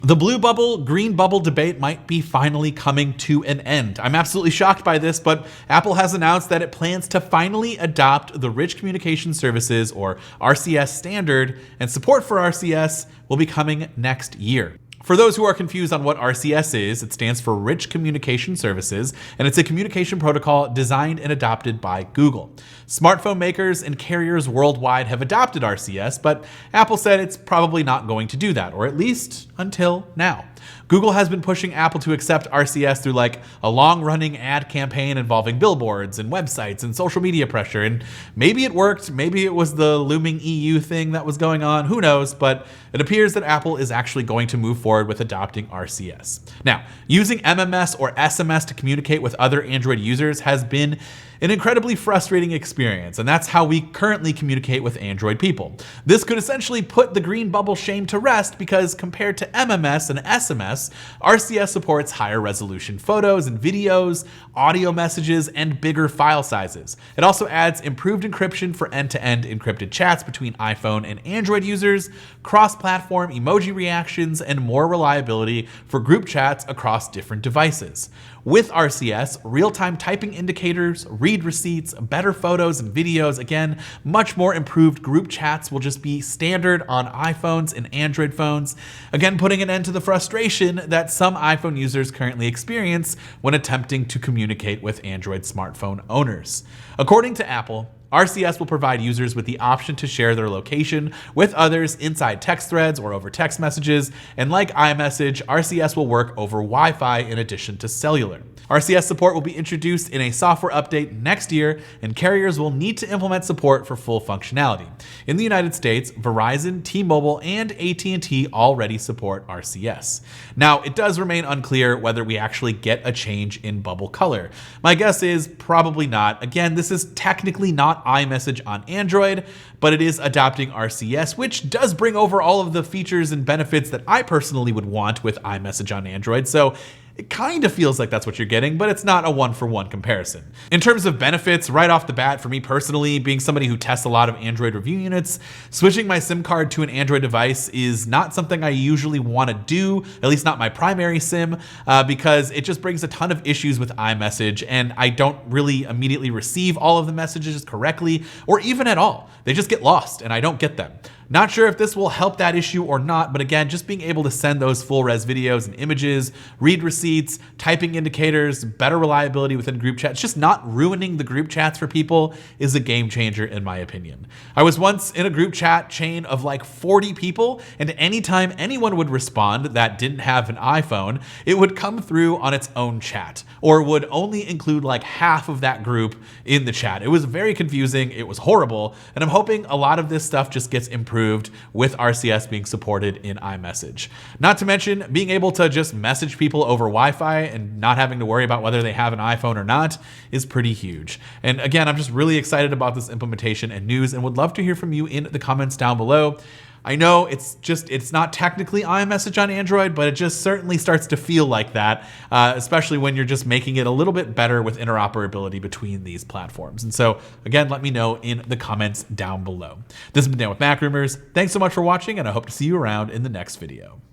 The blue bubble, green bubble debate might be finally coming to an end. I'm absolutely shocked by this, but Apple has announced that it plans to finally adopt the Rich Communication Services, or RCS standard, and support for RCS will be coming next year. For those who are confused on what RCS is, it stands for Rich Communication Services, and it's a communication protocol designed and adopted by Google. Smartphone makers and carriers worldwide have adopted RCS, but Apple said it's probably not going to do that, or at least until now. Google has been pushing Apple to accept RCS through like a long-running ad campaign involving billboards and websites and social media pressure, and maybe it worked, maybe it was the looming EU thing that was going on, who knows, but it appears that Apple is actually going to move forward with adopting RCS. Now, using MMS or SMS to communicate with other Android users has been an incredibly frustrating experience, and that's how we currently communicate with Android people. This could essentially put the green bubble shame to rest because compared to MMS and SMS, RCS supports higher resolution photos and videos, audio messages, and bigger file sizes. It also adds improved encryption for end-to-end encrypted chats between iPhone and Android users, cross-platform emoji reactions, and more reliability for group chats across different devices. With RCS, real-time typing indicators, read receipts, better photos and videos, again, much more improved group chats will just be standard on iPhones and Android phones, again putting an end to the frustration that some iPhone users currently experience when attempting to communicate with Android smartphone owners. According to Apple, RCS will provide users with the option to share their location with others inside text threads or over text messages, and like iMessage, RCS will work over Wi-Fi in addition to cellular. RCS support will be introduced in a software update next year, and carriers will need to implement support for full functionality. In the United States, Verizon, T-Mobile, and AT&T already support RCS. Now, it does remain unclear whether we actually get a change in bubble color. My guess is probably not. Again, this is technically not iMessage on Android, but it is adopting RCS, which does bring over all of the features and benefits that I personally would want with iMessage on Android. So it kind of feels like that's what you're getting, but it's not a one-for-one comparison. In terms of benefits, right off the bat, for me personally, being somebody who tests a lot of Android review units, switching my SIM card to an Android device is not something I usually want to do, at least not my primary SIM, because it just brings a ton of issues with iMessage, and I don't really immediately receive all of the messages correctly, or even at all. They just get lost, and I don't get them. Not sure if this will help that issue or not, but again, just being able to send those full res videos and images, read receipts, typing indicators, better reliability within group chats, just not ruining the group chats for people is a game changer in my opinion. I was once in a group chat chain of like 40 people, and anytime anyone would respond that didn't have an iPhone, it would come through on its own chat, or would only include like half of that group in the chat. It was very confusing, it was horrible, and I'm hoping a lot of this stuff just gets improved with RCS being supported in iMessage. Not to mention being able to just message people over Wi-Fi and not having to worry about whether they have an iPhone or not is pretty huge. And again, I'm just really excited about this implementation and news, and would love to hear from you in the comments down below. I know it's not technically iMessage on Android, but it just certainly starts to feel like that, especially when you're just making it a little bit better with interoperability between these platforms. And so again, let me know in the comments down below. This has been Dan with Mac Rumors. Thanks so much for watching, and I hope to see you around in the next video.